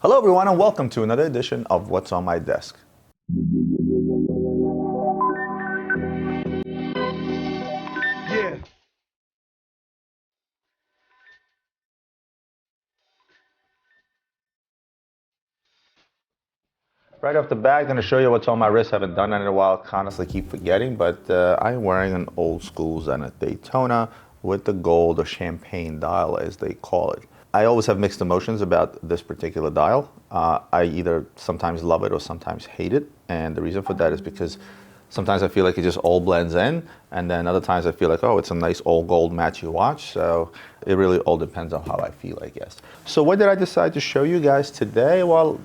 Hello everyone and welcome to another edition of What's on My Desk. Yeah. Right off the bat, I'm going to show you what's on my wrist. I haven't done that in a while. Honestly, keep forgetting, but I'm wearing an old school Zenith Daytona with the gold or champagne dial, as they call it. I always have mixed emotions about this particular dial. I either sometimes love it or sometimes hate it, and the reason for that is because sometimes I feel like it just all blends in, and then other times I feel like, oh, it's a nice old gold matchy watch. So it really all depends on how I feel, I guess. So what did I decide to show you guys today? Well,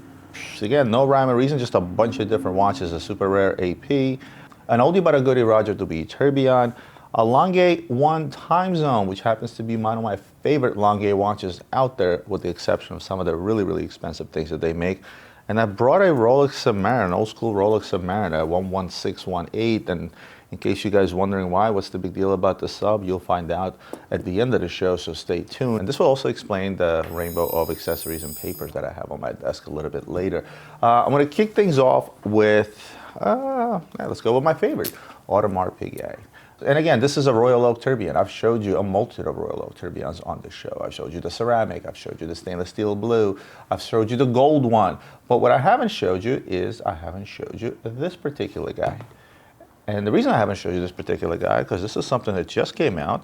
again, no rhyme or reason, just a bunch of different watches. A super rare AP, an oldie but a goodie Roger Dubuis Tourbillon, a Lange Sohne Timezone, which happens to be one of my favorite Lange watches out there, with the exception of some of the really, really expensive things that they make. And I brought a Rolex Submariner, an old school Rolex Submariner, 11618. And in case you guys wondering why, what's the big deal about the sub, you'll find out at the end of the show, so stay tuned. And this will also explain the rainbow of accessories and papers that I have on my desk a little bit later. I'm going to kick things off with, let's go with my favorite, Audemars Piguet. And again, this is a Royal Oak Tourbillon. I've showed you a multitude of Royal Oak Tourbillons on the show. I've showed you the ceramic, I've showed you the stainless steel blue, I've showed you the gold one. But what I haven't showed you is I haven't showed you this particular guy. And the reason I haven't showed you this particular guy, because this is something that just came out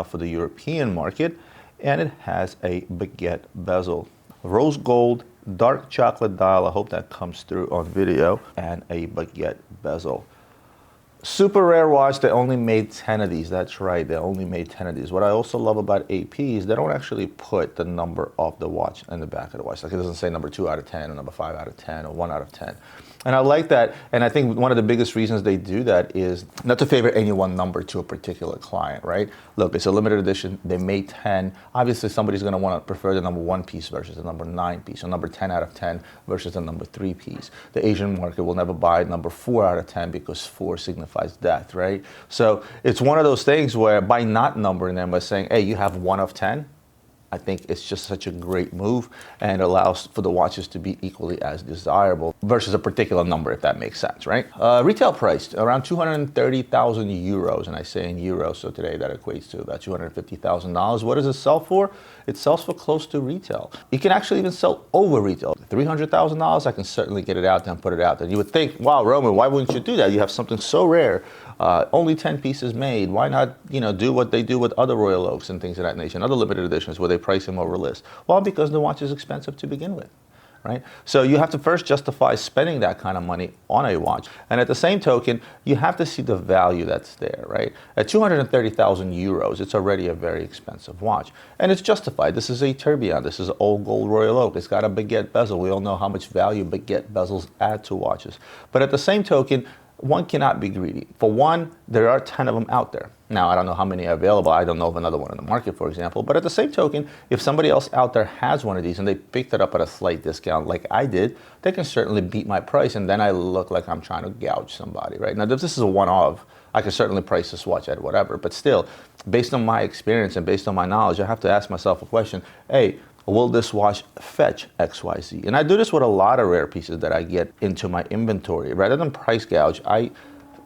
for the European market, and it has a baguette bezel. Rose gold, dark chocolate dial, I hope that comes through on video, and a baguette bezel. Super rare watch. They only made 10 of these. That's right, they only made 10 of these. What I also love about APs, they don't actually put the number of the watch in the back of the watch. Like, it doesn't say number 2 out of 10 or number 5 out of 10 or 1 out of 10. And I like that, and I think one of the biggest reasons they do that is not to favor any one number to a particular client, right? Look, it's a limited edition. They made 10. Obviously, somebody's going to want to prefer the number 1 piece versus the number 9 piece, or number 10 out of 10 versus the number 3 piece. The Asian market will never buy number 4 out of 10 because 4 signifies death, right? So it's one of those things where by not numbering them, by saying, hey, you have 1 of 10, I think it's just such a great move, and allows for the watches to be equally as desirable versus a particular number, if that makes sense, right? Retail priced around 230,000 euros, and I say in euros, so today that equates to about $250,000. What does it sell for? It sells for close to retail. You can actually even sell over retail. $300,000, I can certainly get it out there and put it out there. You would think, wow, Roman, why wouldn't you do that? You have something so rare. Only 10 pieces made. Why not, do what they do with other Royal Oaks and things of that nature, and other limited editions where they price them over list? Well, because the watch is expensive to begin with, right? So you have to first justify spending that kind of money on a watch. And at the same token, you have to see the value that's there, right? At 230,000 euros, it's already a very expensive watch. And it's justified. This is a tourbillon. This is old gold Royal Oak. It's got a baguette bezel. We all know how much value baguette bezels add to watches. But at the same token, one cannot be greedy. For one, there are 10 of them out there. Now, I don't know how many are available. I don't know of another one in the market, for example. But at the same token, if somebody else out there has one of these and they picked it up at a slight discount like I did, they can certainly beat my price, and then I look like I'm trying to gouge somebody, right? Now, if this is a one-off, I can certainly price this watch at whatever. But still, based on my experience and based on my knowledge, I have to ask myself a question. Hey, will this watch fetch XYZ? And I do this with a lot of rare pieces that I get into my inventory. Rather than price gouge, I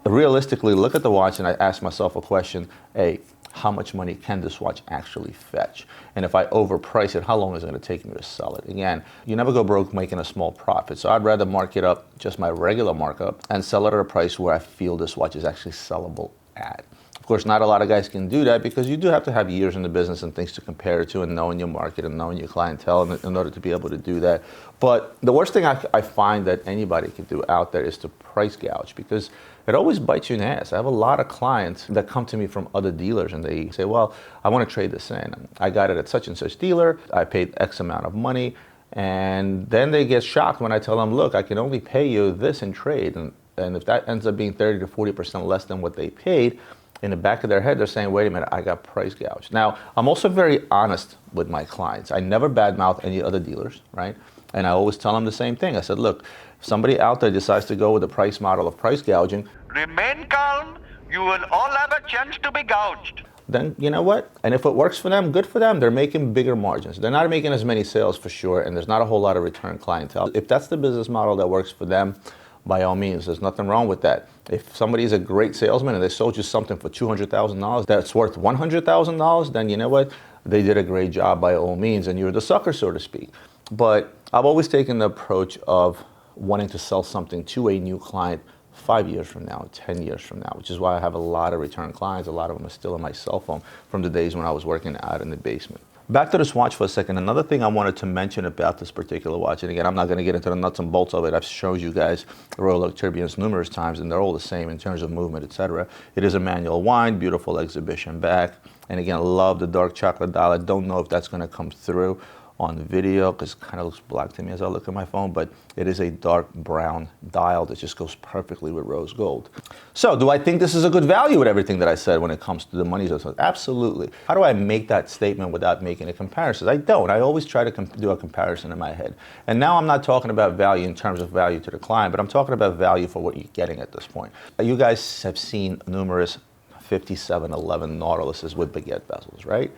realistically look at the watch and I ask myself a question. Hey, how much money can this watch actually fetch? And if I overprice it, how long is it going to take me to sell it? Again, you never go broke making a small profit. So I'd rather mark it up, just my regular markup, and sell it at a price where I feel this watch is actually sellable at. Of course, not a lot of guys can do that, because you do have to have years in the business and things to compare it to, and knowing your market and knowing your clientele in order to be able to do that. But the worst thing I find that anybody can do out there is to price gouge, because it always bites you in the ass. I have a lot of clients that come to me from other dealers and they say, well, I want to trade this in. I got it at such and such dealer. I paid X amount of money. And then they get shocked when I tell them, look, I can only pay you this in trade. And if that ends up being 30 to 40% less than what they paid, in the back of their head, they're saying, wait a minute, I got price gouged. Now, I'm also very honest with my clients. I never badmouth any other dealers, right? And I always tell them the same thing. I said, look, if somebody out there decides to go with the price model of price gouging, Remain calm. You will all have a chance to be gouged. then you know what? And if it works for them, good for them. They're making bigger margins. They're not making as many sales for sure, and there's not a whole lot of return clientele. If that's the business model that works for them, by all means, there's nothing wrong with that. If somebody's a great salesman and they sold you something for $200,000 that's worth $100,000, then you know what? They did a great job by all means, and you're the sucker, so to speak. But I've always taken the approach of wanting to sell something to a new client 5 years from now, 10 years from now, which is why I have a lot of return clients. A lot of them are still on my cell phone from the days when I was working out in the basement. Back to this watch for a second. Another thing I wanted to mention about this particular watch, and again, I'm not going to get into the nuts and bolts of it. I've showed you guys the Royal Oak Tourbillons numerous times, and they're all the same in terms of movement, etc. It is a manual wind, beautiful exhibition back, and again, love the dark chocolate dial. I don't know if that's going to come through on the video because it kind of looks black to me as I look at my phone, but it is a dark brown dial that just goes perfectly with rose gold. So do I think this is a good value with everything that I said when it comes to the money? Absolutely. How do I make that statement without making a comparison? I don't. I always try to do a comparison in my head. And now I'm not talking about value in terms of value to the client, but I'm talking about value for what you're getting at this point. You guys have seen numerous 5711 Nautiluses with baguette bezels, right?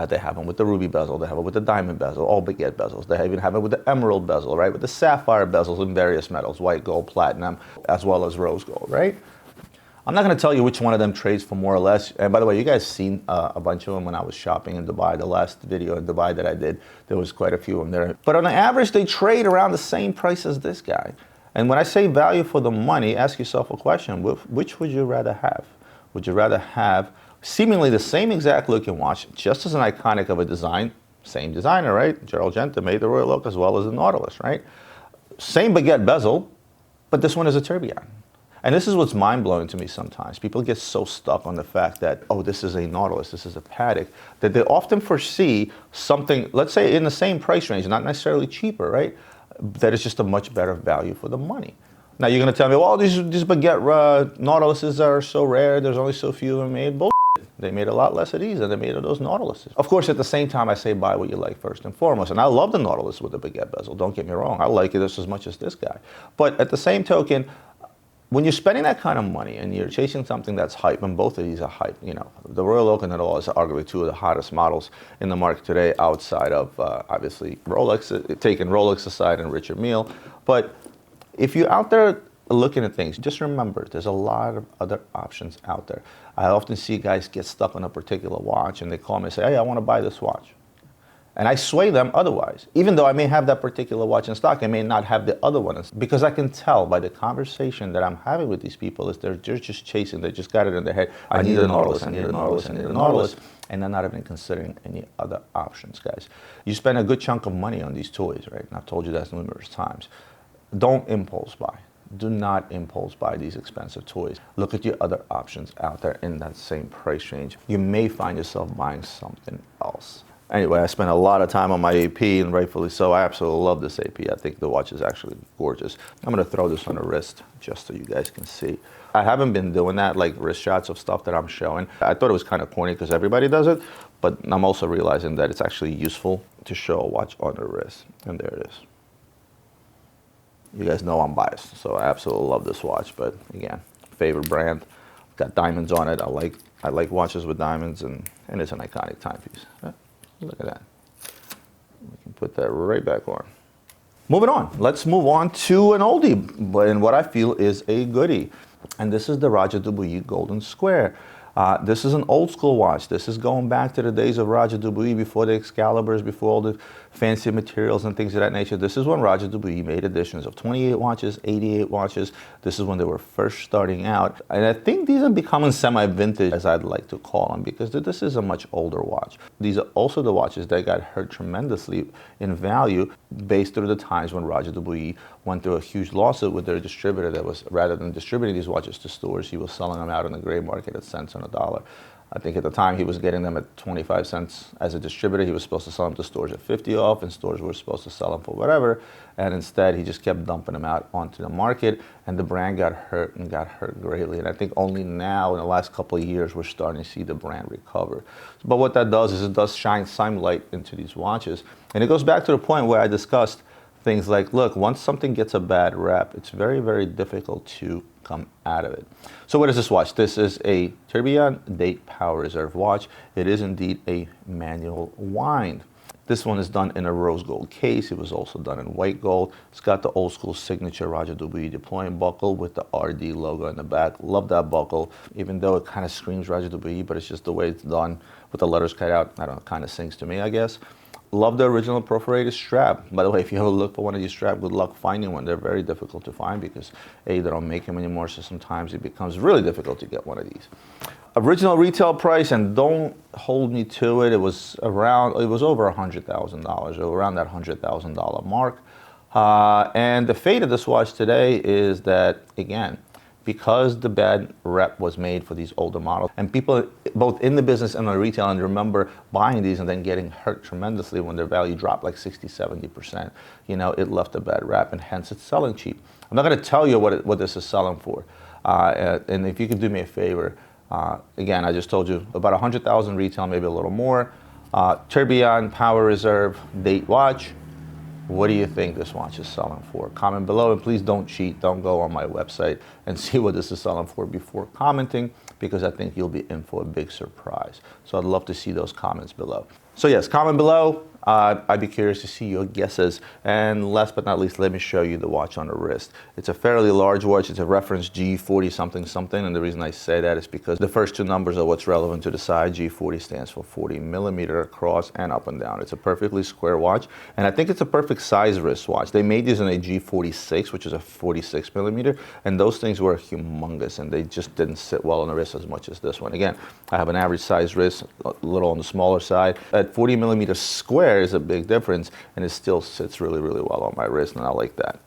They have them with the ruby bezel, they have it with the diamond bezel, all baguette bezels. They even have it with the emerald bezel, right? With the sapphire bezels in various metals, white gold, platinum, as well as rose gold, right? I'm not going to tell you which one of them trades for more or less. And by the way, you guys seen a bunch of them when I was shopping in Dubai. The last video in Dubai that I did, there was quite a few of them there. But on the average, they trade around the same price as this guy. And when I say value for the money, ask yourself a question. Which would you rather have? Would you rather have seemingly the same exact looking watch, just as an iconic of a design, same designer, right? Gerald Genta made the Royal Oak as well as the Nautilus, right? Same baguette bezel, but this one is a tourbillon. And this is what's mind-blowing to me sometimes. People get so stuck on the fact that, oh, this is a Nautilus, this is a Patek, that they often foresee something, let's say in the same price range, not necessarily cheaper, right? That is just a much better value for the money. Now you're gonna tell me, well, these baguette Nautiluses are so rare, there's only so few of them made. Bullshit. They made a lot less of these than they made of those Nautiluses. Of course, at the same time, I say buy what you like first and foremost. And I love the Nautilus with the baguette bezel, don't get me wrong. I like it just as much as this guy. But at the same token, when you're spending that kind of money and you're chasing something that's hype, and both of these are hype, you know, the Royal Oak and the Nautilus are arguably two of the hottest models in the market today outside of, obviously, Rolex, taking Rolex aside and Richard Mille. But if you're out there looking at things, just remember there's a lot of other options out there. I often see guys get stuck on a particular watch and they call me and say, hey, I want to buy this watch. And I sway them otherwise. Even though I may have that particular watch in stock, I may not have the other one. Because I can tell by the conversation that I'm having with these people is they're just chasing, they just got it in their head. I need a Nautilus, I need a Nautilus, I need a Nautilus. And they're not even considering any other options, guys. You spend a good chunk of money on these toys, right? And I've told you that numerous times. Don't impulse buy. Do not impulse buy these expensive toys. Look at your other options out there in that same price range. You may find yourself buying something else. Anyway, I spent a lot of time on my AP, and rightfully so. I absolutely love this AP. I think the watch is actually gorgeous. I'm going to throw this on the wrist just so you guys can see. I haven't been doing that, like wrist shots of stuff that I'm showing. I thought it was kind of corny because everybody does it, but I'm also realizing that it's actually useful to show a watch on the wrist. And there it is. You guys know I'm biased, so I absolutely love this watch. But again, favorite brand. Got diamonds on it. I like watches with diamonds, and it's an iconic timepiece. Look at that. We can put that right back on. Moving on. Let's move on to an oldie, but in what I feel is a goodie. And this is the Roger Dubuis Golden Square. This is an old school watch. This is going back to the days of Roger Dubuis, before the Excaliburs, before all the fancy materials and things of that nature. This is when Roger Dubuis made editions of 28 watches, 88 watches. This is when they were first starting out. And I think these are becoming semi-vintage, as I'd like to call them, because this is a much older watch. These are also the watches that got hurt tremendously in value based through the times when Roger Dubuis went through a huge lawsuit with their distributor that was, rather than distributing these watches to stores, he was selling them out on the gray market at cents on a dollar. I think at the time he was getting them at 25 cents as a distributor. He was supposed to sell them to stores at 50 off, and stores were supposed to sell them for whatever. And instead, he just kept dumping them out onto the market, and the brand got hurt, and got hurt greatly. And I think only now, in the last couple of years, we're starting to see the brand recover. But what that does is it does shine some light into these watches. And it goes back to the point where I discussed things like, look, once something gets a bad rep, it's very, very difficult to come out of it. So what is this watch? This is a Tourbillon Date Power Reserve watch. It is indeed a manual wind. This one is done in a rose gold case. It was also done in white gold. It's got the old school signature Roger Dubuis deploying buckle with the RD logo in the back. Love that buckle, even though it kind of screams Roger Dubuis, but it's just the way it's done with the letters cut out. I don't know, kind of sings to me, I guess. Love the original perforated strap. By the way, if you ever look for one of these straps, good luck finding one. They're very difficult to find because A, they don't make them anymore, so sometimes it becomes really difficult to get one of these. Original retail price, and don't hold me to it, it was over $100,000, or around that $100,000 mark. And the fate of this watch today is that, again, because the bad rep was made for these older models, and people both in the business and the retail, and remember buying these and then getting hurt tremendously when their value dropped like 60, 70%. You know, it left a bad rep, and hence it's selling cheap. I'm not going to tell you what this is selling for. And if you could do me a favor, again, I just told you about 100,000 retail, maybe a little more. Tourbillon Power Reserve Date watch. What do you think this watch is selling for? Comment below, and please don't cheat. Don't go on my website and see what this is selling for before commenting, because I think you'll be in for a big surprise. So I'd love to see those comments below. So yes, comment below. I'd be curious to see your guesses. And last but not least, let me show you the watch on the wrist. It's a fairly large watch. It's a reference G40 something something. And the reason I say that is because the first two numbers are what's relevant to the side. G40 stands for 40 millimeter across and up and down. It's a perfectly square watch. And I think it's a perfect size wrist watch. They made these in a G46, which is a 46 millimeter. And those things were humongous, and they just didn't sit well on the wrist as much as this one. Again, I have an average size wrist, a little on the smaller side. At 40 millimeter square is a big difference, and it still sits really, really well on my wrist, and I like that.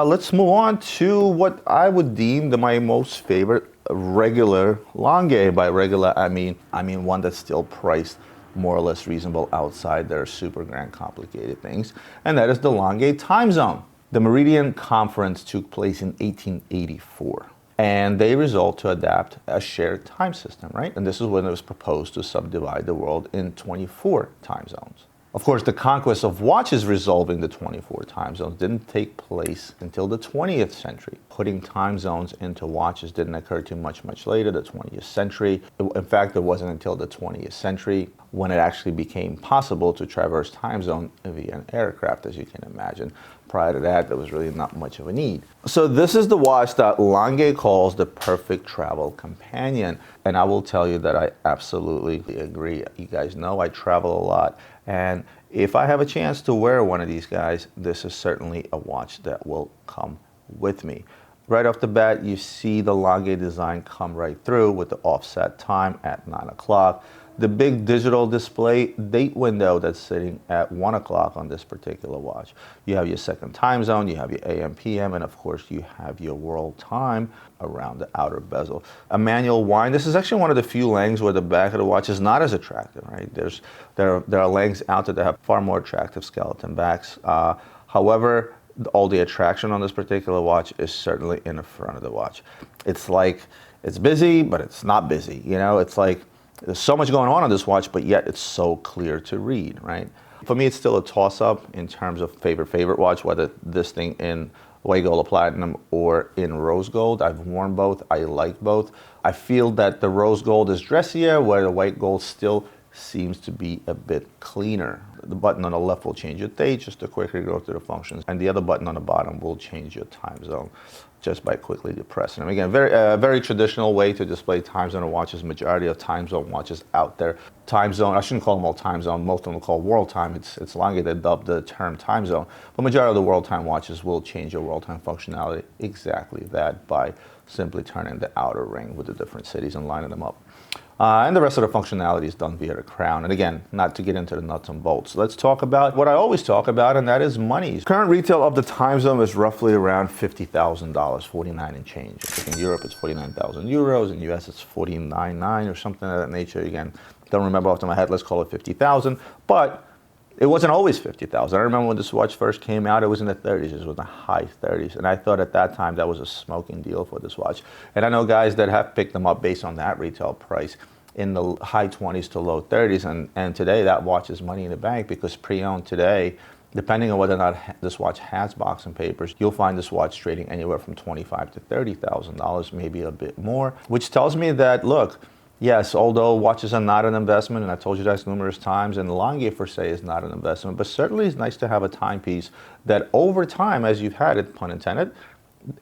Let's move on to what I would deem my most favorite regular Lange. By regular, I mean one that's still priced more or less reasonable outside their super grand complicated things, and that is the Lange Timezone. The Meridian Conference took place in 1884. And they resolved to adapt a shared time system, right? And this is when it was proposed to subdivide the world in 24 time zones. Of course, the conquest of watches resolving the 24 time zones didn't take place until the 20th century. Putting time zones into watches didn't occur too much later, the 20th century. In fact, it wasn't until the 20th century when it actually became possible to traverse time zone via an aircraft, as you can imagine. Prior to that, there was really not much of a need. So this is the watch that Lange calls the perfect travel companion. And I will tell you that I absolutely agree. You guys know I travel a lot. And if I have a chance to wear one of these guys, this is certainly a watch that will come with me. Right off the bat, you see the Lange design come right through with the offset time at 9 o'clock. The big digital display date window that's sitting at 1 o'clock on this particular watch. You have your second time zone, you have your AM, PM, and of course you have your world time around the outer bezel. A manual wind. This is actually one of the few Langes where the back of the watch is not as attractive, right? There are Langes out there that have far more attractive skeleton backs. However, all the attraction on this particular watch is certainly in the front of the watch. It's like, it's busy, but it's not busy. You know, it's like, there's so much going on this watch, but yet it's so clear to read, right? For me, it's still a toss-up in terms of favorite watch, whether this thing in white gold or platinum or in rose gold. I've worn both. I like both. I feel that the rose gold is dressier, where the white gold still seems to be a bit cleaner. The button on the left will change your date, just to quickly go through the functions, and the other button on the bottom will change your time zone just by quickly depressing them. Again, very traditional way to display time zone watches. Majority of time zone watches out there. Time zone, I shouldn't call them all time zone. Most of them are called world time. It's Lange that dubbed the term time zone. But majority of the world time watches will change your world time functionality exactly that by simply turning the outer ring with the different cities and lining them up. And the rest of the functionality is done via the crown. And again, not to get into the nuts and bolts. Let's talk about what I always talk about, and that is money. Current retail of the time zone is roughly around $50,000, 49 and change. I think in Europe it's 49,000 euros. In US it's 49.9 or something of that nature. Again, don't remember off the top of my head. Let's call it 50,000. But it wasn't always 50,000. I remember when this watch first came out, it was in the 30s. It was in the high 30s. And I thought at that time that was a smoking deal for this watch. And I know guys that have picked them up based on that retail price in the high 20s to low 30s. And today that watch is money in the bank, because pre-owned today, Depending on whether or not this watch has box and papers, you'll find this watch trading anywhere from $25,000 to $30,000, maybe a bit more, which tells me that, look, yes, although watches are not an investment, and I told you guys numerous times, and Lange per se is not an investment, but certainly it's nice to have a timepiece that over time, as you've had it, pun intended,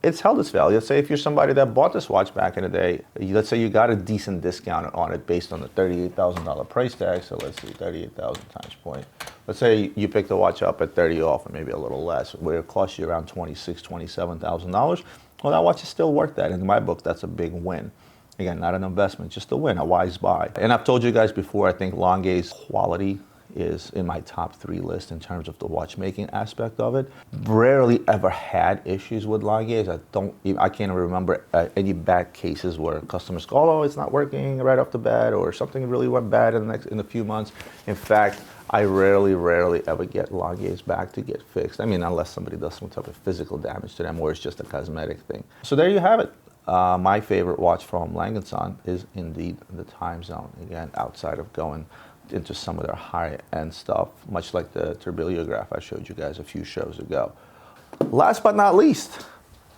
it's held its value. Let's say if you're somebody that bought this watch back in the day, let's say you got a decent discount on it based on the $38,000 price tag. So let's see, 38,000 times point. Let's say you picked the watch up at 30 off, or maybe a little less, where it costs you around $26,000, $27,000. Well, that watch is still worth that. In my book, that's a big win. Again, not an investment, just a win, a wise buy. And I've told you guys before, I think Lange's quality is in my top 3 list in terms of the watchmaking aspect of it. Rarely ever had issues with Lange's. I can't remember any bad cases where customers go, oh, it's not working right off the bat, or something really went bad in a few months. In fact, I rarely ever get Lange's back to get fixed. I mean, unless somebody does some type of physical damage to them, or it's just a cosmetic thing. So there you have it. My favorite watch from Lange Sohne is indeed the Timezone. Again, outside of going into some of their high-end stuff, much like the Tourbillon I showed you guys a few shows ago. Last but not least,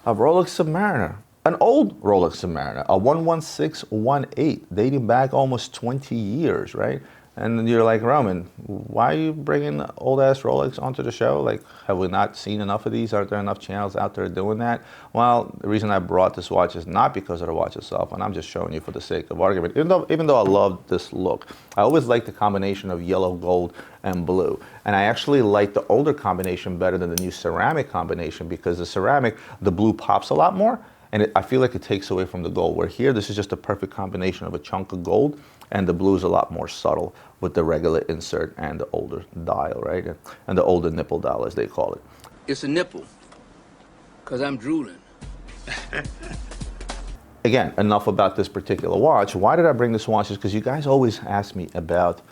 a Rolex Submariner. An old Rolex Submariner, a 11618, dating back almost 20 years, right? And you're like, Roman, why are you bringing old-ass Rolex onto the show? Like, have we not seen enough of these? Aren't there enough channels out there doing that? Well, the reason I brought this watch is not because of the watch itself, and I'm just showing you for the sake of argument. Even though I love this look, I always like the combination of yellow, gold, and blue. And I actually like the older combination better than the new ceramic combination, because the ceramic, the blue pops a lot more, and I feel like it takes away from the gold. Where here, this is just a perfect combination of a chunk of gold, and the blue is a lot more subtle with the regular insert and the older dial, right? And the older nipple dial, as they call it. It's a nipple, because I'm drooling. Again, enough about this particular watch. Why did I bring this watch? Is because you guys always ask me about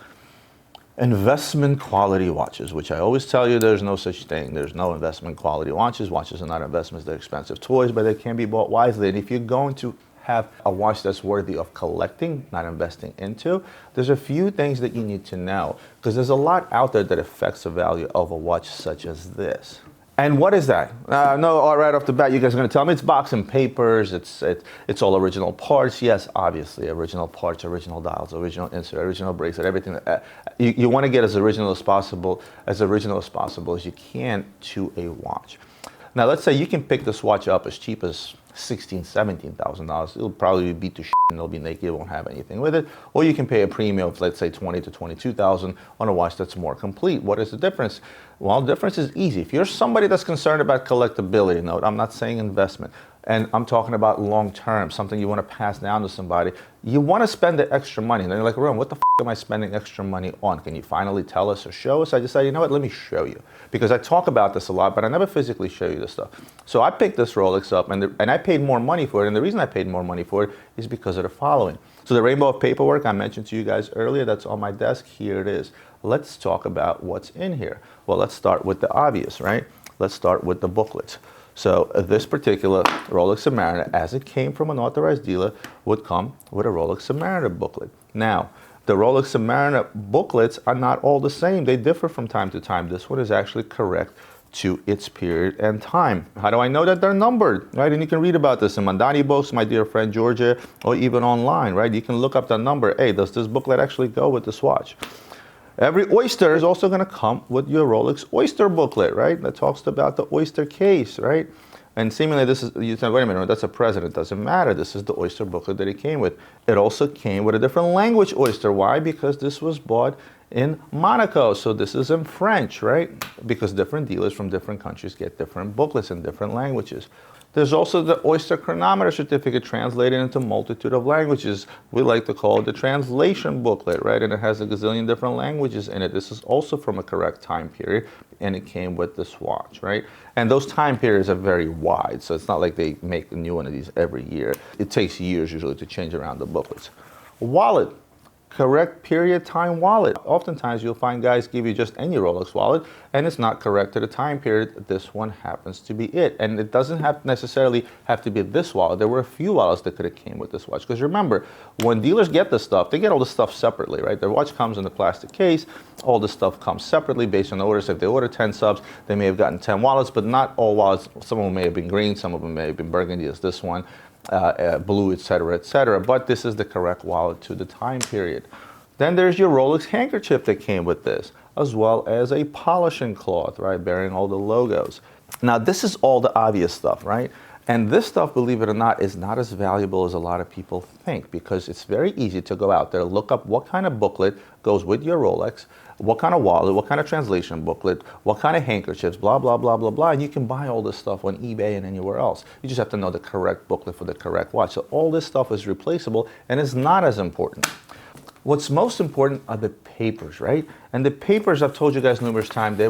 investment quality watches, which I always tell you there's no such thing. There's no investment quality watches. Watches are not investments. They're expensive toys, but they can be bought wisely. And if you're going to have a watch that's worthy of collecting, not investing into, there's a few things that you need to know, because there's a lot out there that affects the value of a watch such as this. And what is that? No, right off the bat, you guys are going to tell me it's box and papers, it's all original parts. Yes, obviously, original parts, original dials, original insert, original bracelet, everything. You want to get as original as possible as you can to a watch. Now, let's say you can pick this watch up as cheap as $16,000, $17,000. It'll probably beat the shit and it'll be naked, it won't have anything with it. Or you can pay a premium of, let's say, $20,000 to $22,000 on a watch that's more complete. What is the difference? Well, the difference is easy. If you're somebody that's concerned about collectability, note, I'm not saying investment, and I'm talking about long term, something you want to pass down to somebody, you want to spend the extra money. And then you're like, Ron, what the f am I spending extra money on? Can you finally tell us or show us? I just said, you know what, let me show you. Because I talk about this a lot, but I never physically show you this stuff. So I picked this Rolex up, and I paid more money for it. And the reason I paid more money for it is because of the following. So the rainbow of paperwork I mentioned to you guys earlier, that's on my desk. Here it is. Let's talk about what's in here. Well, let's start with the obvious, right? Let's start with the booklets. So this particular Rolex Submariner, as it came from an authorized dealer, would come with a Rolex Submariner booklet. Now, the Rolex Submariner booklets are not all the same. They differ from time to time. This one is actually correct to its period and time. How do I know that they're numbered, right? And you can read about this in Mandani books, my dear friend Georgia, or even online, right? You can look up the number. Hey, does this booklet actually go with this watch? Every Oyster is also going to come with your Rolex Oyster booklet, right? That talks about the Oyster case, right? And seemingly this is, you say, wait a minute, that's a President. It doesn't matter. This is the Oyster booklet that it came with. It also came with a different language Oyster. Why? Because this was bought in Monaco. So this is in French, right? Because different dealers from different countries get different booklets in different languages. There's also the Oyster chronometer certificate translated into a multitude of languages. We like to call it the translation booklet, right? And it has a gazillion different languages in it. This is also from a correct time period, and it came with this watch, right? And those time periods are very wide, so it's not like they make a new one of these every year. It takes years usually to change around the booklets. Wallet correct period time wallet. Oftentimes you'll find guys give you just any Rolex wallet and it's not correct to the time period. This one happens to be it. And it doesn't necessarily have to be this wallet. There were a few wallets that could have came with this watch. Because remember, when dealers get this stuff, they get all the stuff separately, right? Their watch comes in the plastic case. All the stuff comes separately based on the orders. If they order 10 subs, they may have gotten 10 wallets, but not all wallets. Some of them may have been green, some of them may have been burgundy as this one. Blue, etc., etc. But this is the correct wallet to the time period. Then there's your Rolex handkerchief that came with this, as well as a polishing cloth, right, bearing all the logos. Now, this is all the obvious stuff, right? And this stuff, believe it or not, is not as valuable as a lot of people think, because it's very easy to go out there, look up what kind of booklet goes with your Rolex, what kind of wallet, what kind of translation booklet, what kind of handkerchiefs, blah, blah, blah, blah, blah. And you can buy all this stuff on eBay and anywhere else. You just have to know the correct booklet for the correct watch. So all this stuff is replaceable and is not as important. What's most important are the papers, right? And the papers, I've told you guys numerous times, they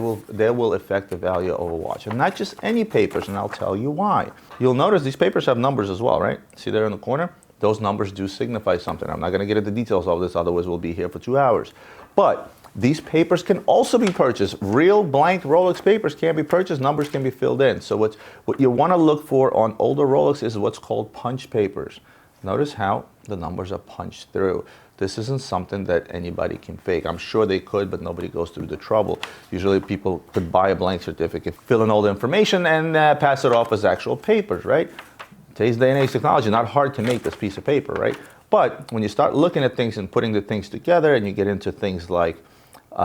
will affect the value of a watch. And not just any papers, and I'll tell you why. You'll notice these papers have numbers as well, right? See there in the corner? Those numbers do signify something. I'm not going to get into details of this, otherwise we'll be here for 2 hours. But these papers can also be purchased. Real blank Rolex papers can be purchased. Numbers can be filled in. So what you want to look for on older Rolex is what's called punch papers. Notice how the numbers are punched through. This isn't something that anybody can fake. I'm sure they could, but nobody goes through the trouble. Usually people could buy a blank certificate, fill in all the information, and pass it off as actual papers, right? Today's day and age technology, not hard to make this piece of paper, right? But when you start looking at things and putting the things together and you get into things like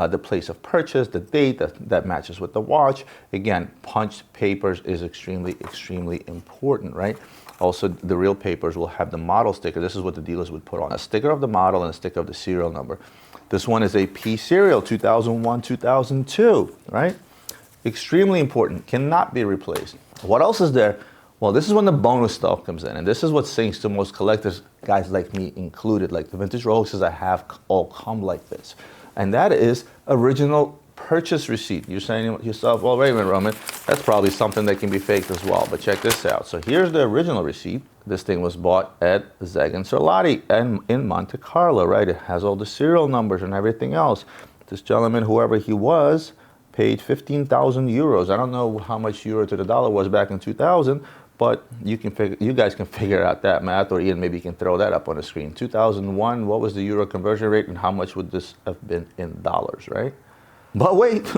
the place of purchase, the date that matches with the watch, again, punched papers is extremely, extremely important, right? Also, the real papers will have the model sticker. This is what the dealers would put on. A sticker of the model and a sticker of the serial number. This one is a P serial, 2001, 2002, right? Extremely important, cannot be replaced. What else is there? Well, this is when the bonus stuff comes in, and this is what sinks to most collectors, guys like me included. Like the vintage Rolexes I have all come like this. And that is original purchase receipt. You're saying to yourself, well, wait a minute, Roman, that's probably something that can be faked as well. But check this out. So here's the original receipt. This thing was bought at Zeg and Cerlati in Monte Carlo, right? It has all the serial numbers and everything else. This gentleman, whoever he was, paid 15,000 euros. I don't know how much euro to the dollar was back in 2000, but you guys can figure out that math, or Ian, maybe you can throw that up on the screen. 2001, what was the euro conversion rate, and how much would this have been in dollars, right? But wait,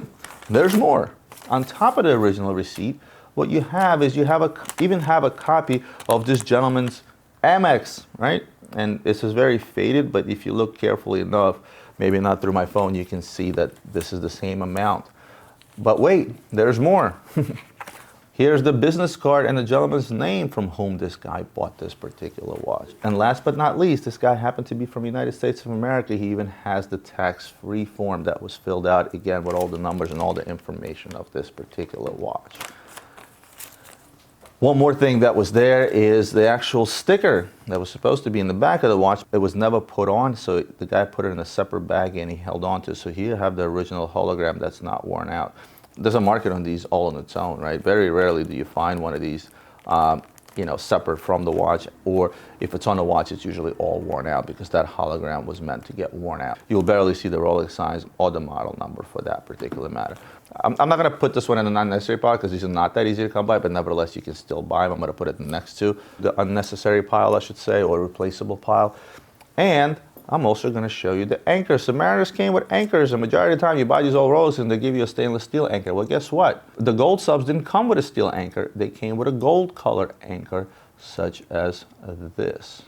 there's more. On top of the original receipt, what you have is even have a copy of this gentleman's Amex, right? And this is very faded, but if you look carefully enough, maybe not through my phone, you can see that this is the same amount. But wait, there's more. Here's the business card and the gentleman's name from whom this guy bought this particular watch. And last but not least, this guy happened to be from the United States of America. He even has the tax-free form that was filled out, again, with all the numbers and all the information of this particular watch. One more thing that was there is the actual sticker that was supposed to be in the back of the watch. It was never put on, so the guy put it in a separate bag and he held on to it. So here you have the original hologram that's not worn out. There's a market on these all on its own, right? Very rarely do you find one of these, separate from the watch, or if it's on the watch, it's usually all worn out because that hologram was meant to get worn out. You'll barely see the Rolex signs or the model number for that particular matter. I'm not going to put this one in the non-necessary pile because these are not that easy to come by, but nevertheless, you can still buy them. I'm going to put it next to the unnecessary pile, I should say, or replaceable pile. And I'm also going to show you the anchors. Submariners came with anchors. The majority of the time you buy these old Rolexes and they give you a stainless steel anchor. Well, guess what? The gold subs didn't come with a steel anchor. They came with a gold color anchor, such as this.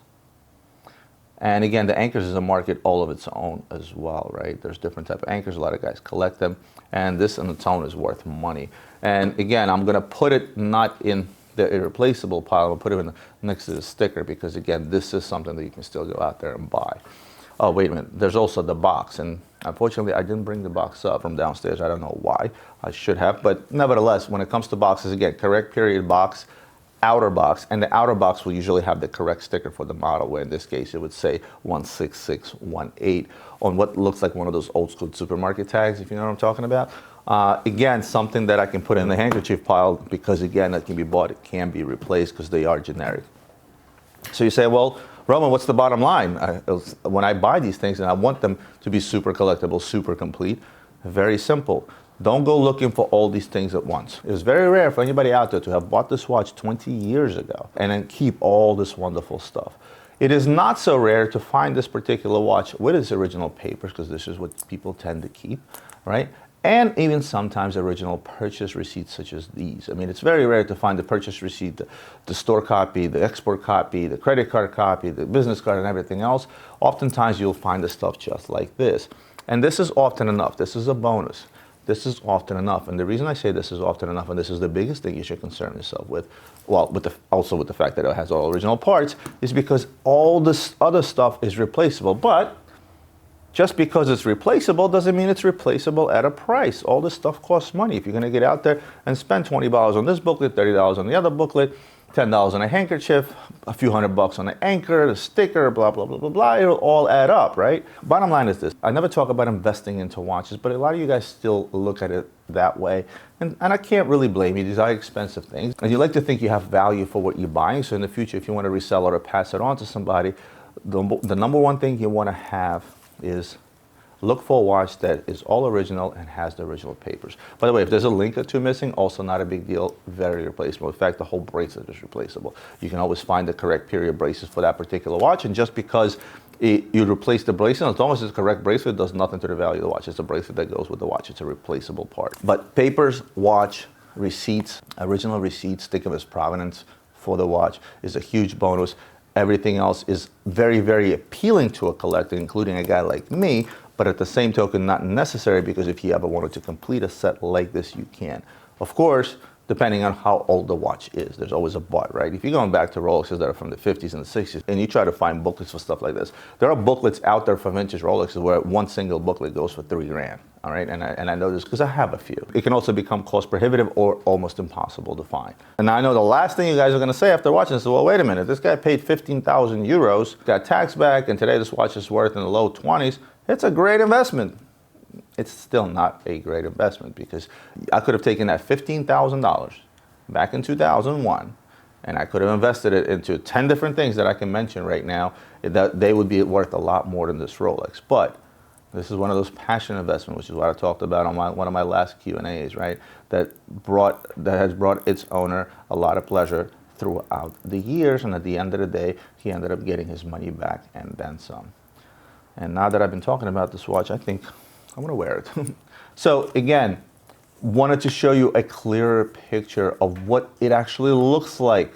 And again, the anchors is a market all of its own as well, right? There's different type of anchors. A lot of guys collect them. And this on its own is worth money. And again, I'm going to put it not in the irreplaceable pile. I'll put it next to the sticker because, again, this is something that you can still go out there and buy. Oh, wait a minute. There's also the box. And unfortunately, I didn't bring the box up from downstairs. I don't know why. I should have. But nevertheless, when it comes to boxes, again, correct period box, outer box. And the outer box will usually have the correct sticker for the model, where in this case, it would say 16618 on what looks like one of those old school supermarket tags, if you know what I'm talking about. Again, something that I can put in the handkerchief pile because, again, that can be bought. It can be replaced because they are generic. So you say, well, Roman, what's the bottom line? When I buy these things and I want them to be super collectible, super complete, very simple. Don't go looking for all these things at once. It's very rare for anybody out there to have bought this watch 20 years ago and then keep all this wonderful stuff. It is not so rare to find this particular watch with its original papers, because this is what people tend to keep, right? And even sometimes original purchase receipts such as these. I mean, it's very rare to find the purchase receipt, the store copy, the export copy, the credit card copy, the business card, and everything else. Oftentimes you'll find the stuff just like this. And this is often enough. This is a bonus. This is often enough. And the reason I say this is often enough, and this is the biggest thing you should concern yourself with, well, also with the fact that it has all original parts, is because all this other stuff is replaceable. But just because it's replaceable doesn't mean it's replaceable at a price. All this stuff costs money. If you're going to get out there and spend $20 on this booklet, $30 on the other booklet, $10 on a handkerchief, a few $100 on the anchor, the sticker, blah, blah, blah, blah, blah, it'll all add up, right? Bottom line is this. I never talk about investing into watches, but a lot of you guys still look at it that way. And I can't really blame you. These are expensive things. And you like to think you have value for what you're buying. So in the future, if you want to resell it or pass it on to somebody, the number one thing you want to have is look for a watch that is all original and has the original papers. By the way, if there's a link or two missing, also not a big deal, very replaceable. In fact, the whole bracelet is replaceable. You can always find the correct period braces for that particular watch, and just because you replace the bracelet, as long as it's the correct bracelet, it does nothing to the value of the watch. It's a bracelet that goes with the watch. It's a replaceable part. But papers, watch, receipts, original receipts, think of as provenance for the watch, is a huge bonus. Everything else is very, very appealing to a collector, including a guy like me, but at the same token, not necessary, because if you ever wanted to complete a set like this, you can. Of course, depending on how old the watch is. There's always a but, right? If you're going back to Rolexes that are from the 50s and the 60s, and you try to find booklets for stuff like this, there are booklets out there for vintage Rolexes where one single booklet goes for $3 grand, all right? And I know this because I have a few. It can also become cost prohibitive or almost impossible to find. And I know the last thing you guys are gonna say after watching this is, well, wait a minute, this guy paid 15,000 euros, got tax back, and today this watch is worth in the low 20s. It's a great investment. It's still not a great investment, because I could have taken that $15,000 back in 2001 and I could have invested it into 10 different things that I can mention right now, that they would be worth a lot more than this Rolex. But this is one of those passion investments, which is what I talked about on one of my last Q&As, right? That has brought its owner a lot of pleasure throughout the years, and at the end of the day, he ended up getting his money back and then some. And now that I've been talking about this watch, I think I'm gonna wear it. So again, wanted to show you a clearer picture of what it actually looks like,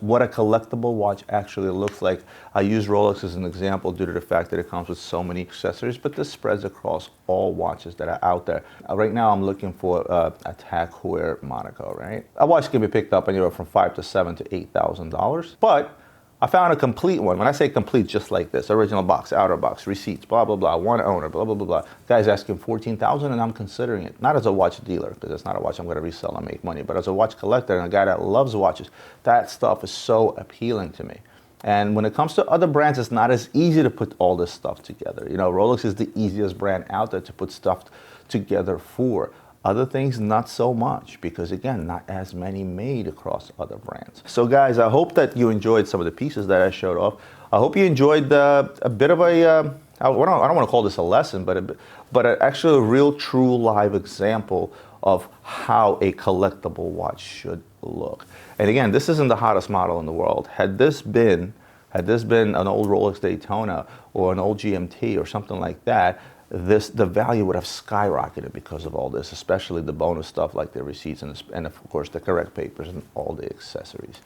what a collectible watch actually looks like. I use Rolex as an example due to the fact that it comes with so many accessories, but this spreads across all watches that are out there. Right now I'm looking for a Tag Heuer Monaco, right? A watch can be picked up anywhere from $5,000 to $7,000 to $8,000, but I found a complete one. When I say complete, just like this: original box, outer box, receipts, blah, blah, blah, one owner, blah, blah, blah, blah. Guy's asking $14,000 and I'm considering it. Not as a watch dealer, because it's not a watch I'm gonna resell and make money, but as a watch collector and a guy that loves watches, that stuff is so appealing to me. And when it comes to other brands, it's not as easy to put all this stuff together. You know, Rolex is the easiest brand out there to put stuff together for. Other things, not so much, because again, not as many made across other brands. So guys, I hope that you enjoyed some of the pieces that I showed off. I hope you enjoyed a bit of a, I don't want to call this a lesson, but actually a real true live example of how a collectible watch should look. And again, this isn't the hottest model in the world. Had this been an old Rolex Daytona or an old GMT or something like that, the value would have skyrocketed because of all this, especially the bonus stuff like the receipts and of course the correct papers and all the accessories.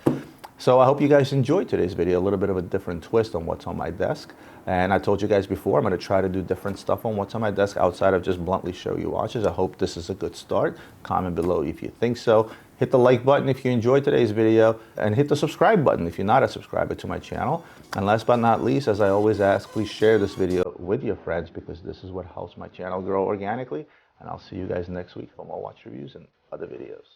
So I hope you guys enjoyed today's video, a little bit of a different twist on what's on my desk. And I told you guys before, I'm going to try to do different stuff on what's on my desk outside of just bluntly show you watches. I hope this is a good start. Comment below if you think so. Hit the like button if you enjoyed today's video, and hit the subscribe button if you're not a subscriber to my channel. And last but not least, as I always ask, please share this video with your friends, because this is what helps my channel grow organically. And I'll see you guys next week for more watch reviews and other videos.